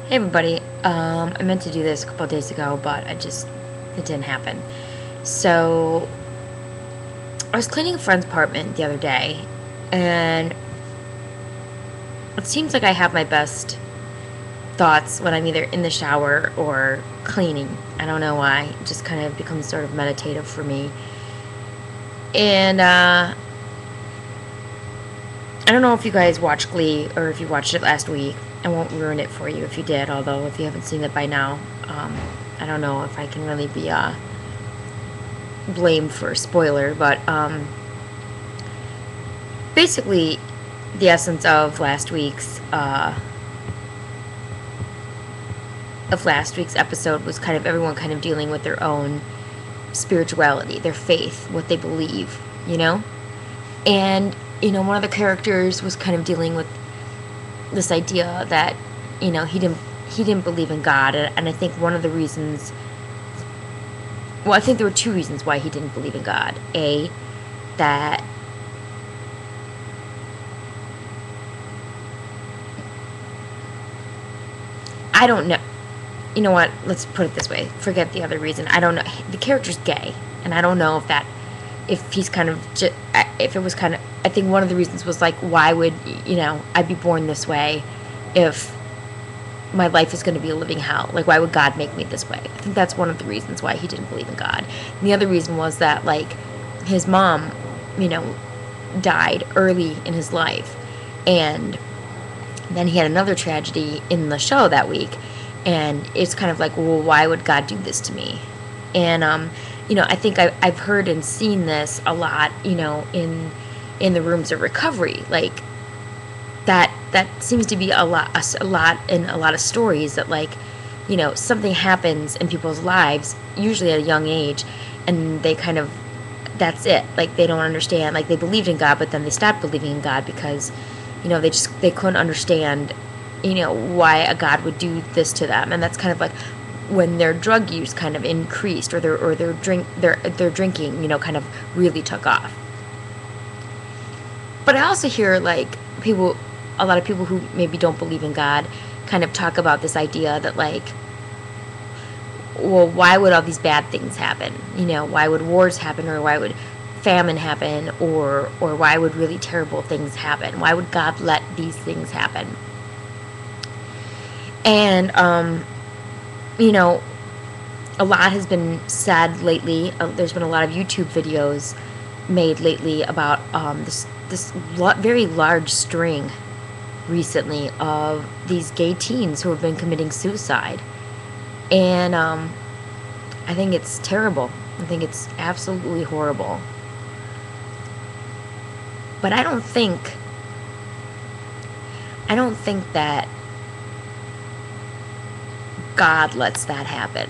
Hey everybody, I meant to do this a couple of days ago, but it didn't happen. So, I was cleaning a friend's apartment the other day, and it seems like I have my best thoughts when I'm either in the shower or cleaning. I don't know why, it just kind of becomes sort of meditative for me. And, I don't know if you guys watched Glee or if you watched it last week. I won't ruin it for you if you did, although if you haven't seen it by now, I don't know if I can really be blamed for a spoiler, but basically the essence of last week's episode was kind of everyone kind of dealing with their own spirituality, their faith, what they believe, you know? And, one of the characters was kind of dealing with this idea that, he didn't believe in God, and I think one of the reasons, well, I think there were two reasons why he didn't believe in God. A, that I don't know. You know what? Let's put it this way. Forget the other reason. I don't know. The character's gay, and I don't know if he's kind of, if it was kind of, I think one of the reasons was like, why would, I be born this way if my life is going to be a living hell? Like, why would God make me this way? I think that's one of the reasons why he didn't believe in God. And the other reason was that, like, his mom, died early in his life, and then he had another tragedy in the show that week, and it's kind of like, well, why would God do this to me? And I think I've heard and seen this a lot, in the rooms of recovery, like that seems to be a lot in a lot of stories that, like, something happens in people's lives, usually at a young age, and they kind of, that's it, like, they don't understand, like, they believed in God, but then they stopped believing in God because they couldn't understand why a God would do this to them. And that's kind of like when their drug use kind of increased, or their drinking kind of really took off. But I also hear, like, a lot of people who maybe don't believe in God kind of talk about this idea that, like, well, why would all these bad things happen? Why would wars happen, or why would famine happen, or why would really terrible things happen? Why would God let these things happen? And a lot has been said lately. There's been a lot of YouTube videos made lately about very large string recently of these gay teens who have been committing suicide. And I think it's terrible. I think it's absolutely horrible. But I don't think that God lets that happen.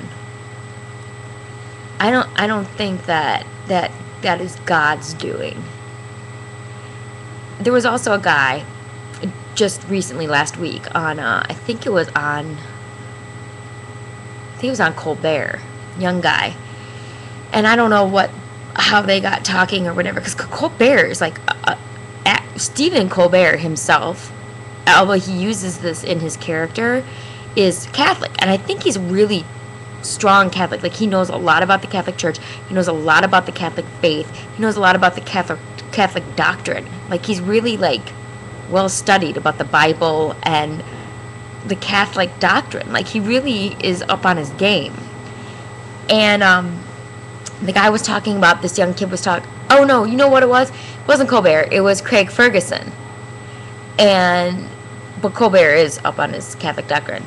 I don't think that is God's doing. There was also a guy just recently last week on I think it was on Colbert, young guy. And I don't know how they got talking or whatever, because Colbert is like Stephen Colbert himself, although he uses this in his character, is Catholic, and I think he's really strong Catholic. Like, he knows a lot about the Catholic Church. He knows a lot about the Catholic faith. He knows a lot about the Catholic doctrine. Like, he's really, like, well studied about the Bible and the Catholic doctrine. Like, he really is up on his game. And the guy was talking about, this young kid was talking. Oh no, you know what it was? It wasn't Colbert. It was Craig Ferguson. But Colbert is up on his Catholic doctrine.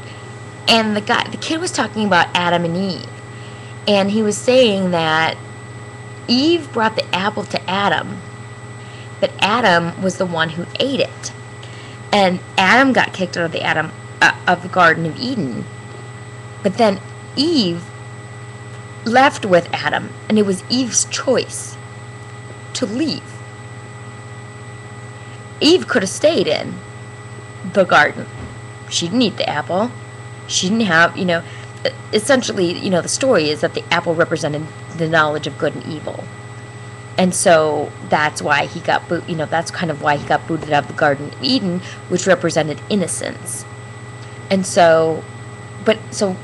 And the kid was talking about Adam and Eve. And he was saying that Eve brought the apple to Adam, but Adam was the one who ate it. And Adam got kicked out of the Garden of Eden. But then Eve left with Adam, and it was Eve's choice to leave. Eve could have stayed in the garden. She didn't eat the apple. She didn't have, essentially, the story is that the apple represented the knowledge of good and evil. And so that's why he got that's kind of why he got booted out of the Garden of Eden, which represented innocence. And so but so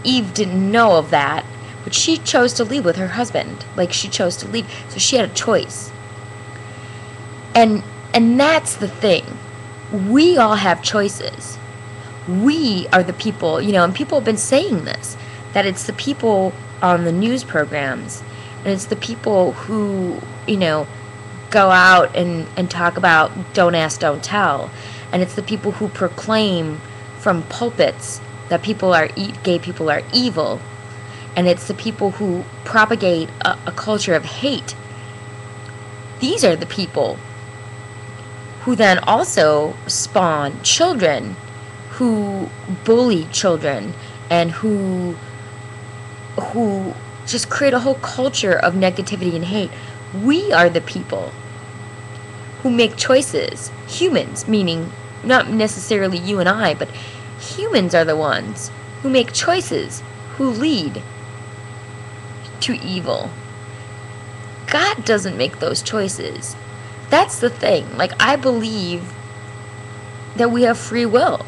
Eve didn't know of that, but she chose to leave with her husband. Like, she chose to leave, so she had a choice. And that's the thing. We all have choices. We are the people, and people have been saying this, that it's the people on the news programs, and it's the people who, go out and talk about don't ask, don't tell. And it's the people who proclaim from pulpits that gay people are evil. And it's the people who propagate a culture of hate. These are the people who then also spawn children who bully children and who just create a whole culture of negativity and hate. We are the people who make choices. Humans, meaning not necessarily you and I, but humans are the ones who make choices, who lead to evil. God doesn't make those choices. That's the thing. Like, I believe that we have free will.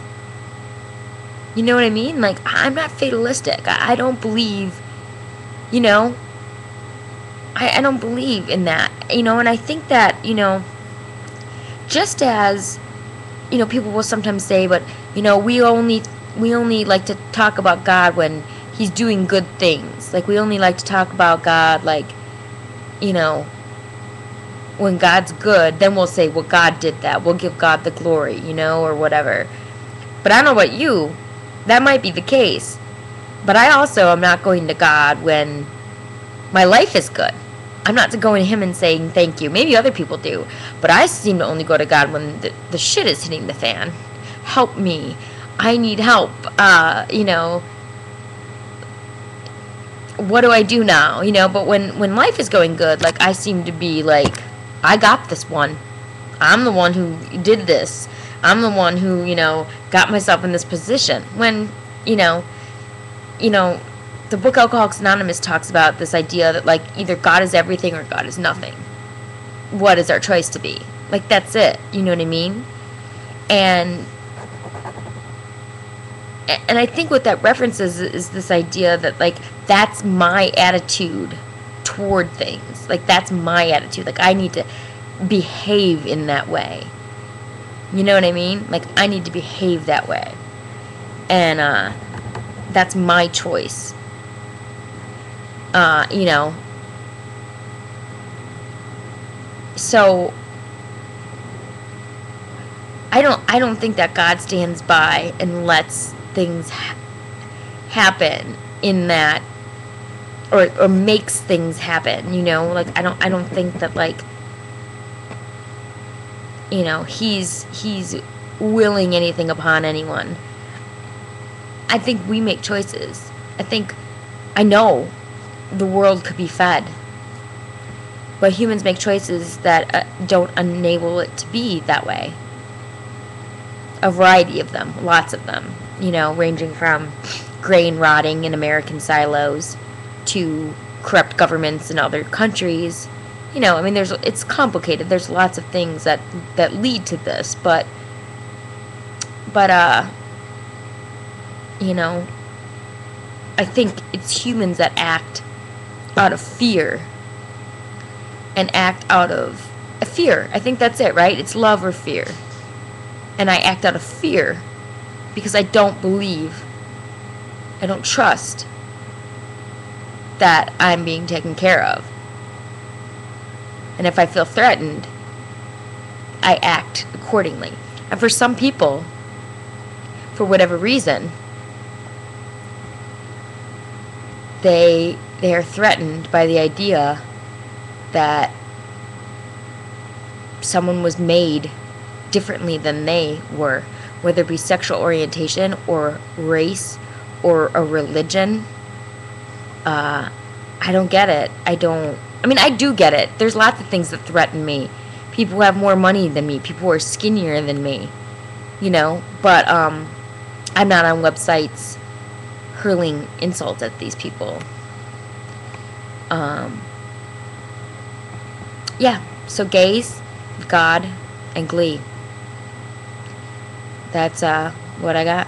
You know what I mean? Like, I'm not fatalistic. I don't believe, I don't believe in that. And I think that, just as, people will sometimes say, but, we only like to talk about God when he's doing good things. Like, we only like to talk about God, like, when God's good, then we'll say, well, God did that. We'll give God the glory, or whatever. But I don't know about you. That might be the case. But I also am not going to God when my life is good. I'm not going to him and saying thank you. Maybe other people do. But I seem to only go to God when the shit is hitting the fan. Help me. I need help. What do I do now? But when life is going good, like, I seem to be like, I got this one. I'm the one who did this. I'm the one who, got myself in this position. When, the book Alcoholics Anonymous talks about this idea that, like, either God is everything or God is nothing. What is our choice to be? Like, that's it. You know what I mean? And I think what that references is this idea that, like, that's my attitude toward things. Like, that's my attitude. Like, I need to behave in that way. You know what I mean? Like, I need to behave that way. And that's my choice. So I don't think that God stands by and lets things happen in that, or makes things happen, like, I don't think that, like, he's willing anything upon anyone. I think we make choices. I know the world could be fed, but humans make choices that don't enable it to be that way. A variety of them, lots of them, ranging from grain rotting in American silos to corrupt governments in other countries. It's complicated. There's lots of things that lead to this, but I think it's humans that act out of fear and act out of fear. I think that's it, right? It's love or fear. And I act out of fear because I don't trust that I'm being taken care of. And if I feel threatened, I act accordingly. And for some people, for whatever reason, they are threatened by the idea that someone was made differently than they were, whether it be sexual orientation or race or a religion. I don't get it. I do get it. There's lots of things that threaten me. People who have more money than me, people who are skinnier than me, but I'm not on websites hurling insults at these people. So gays, God, and Glee. That's what I got.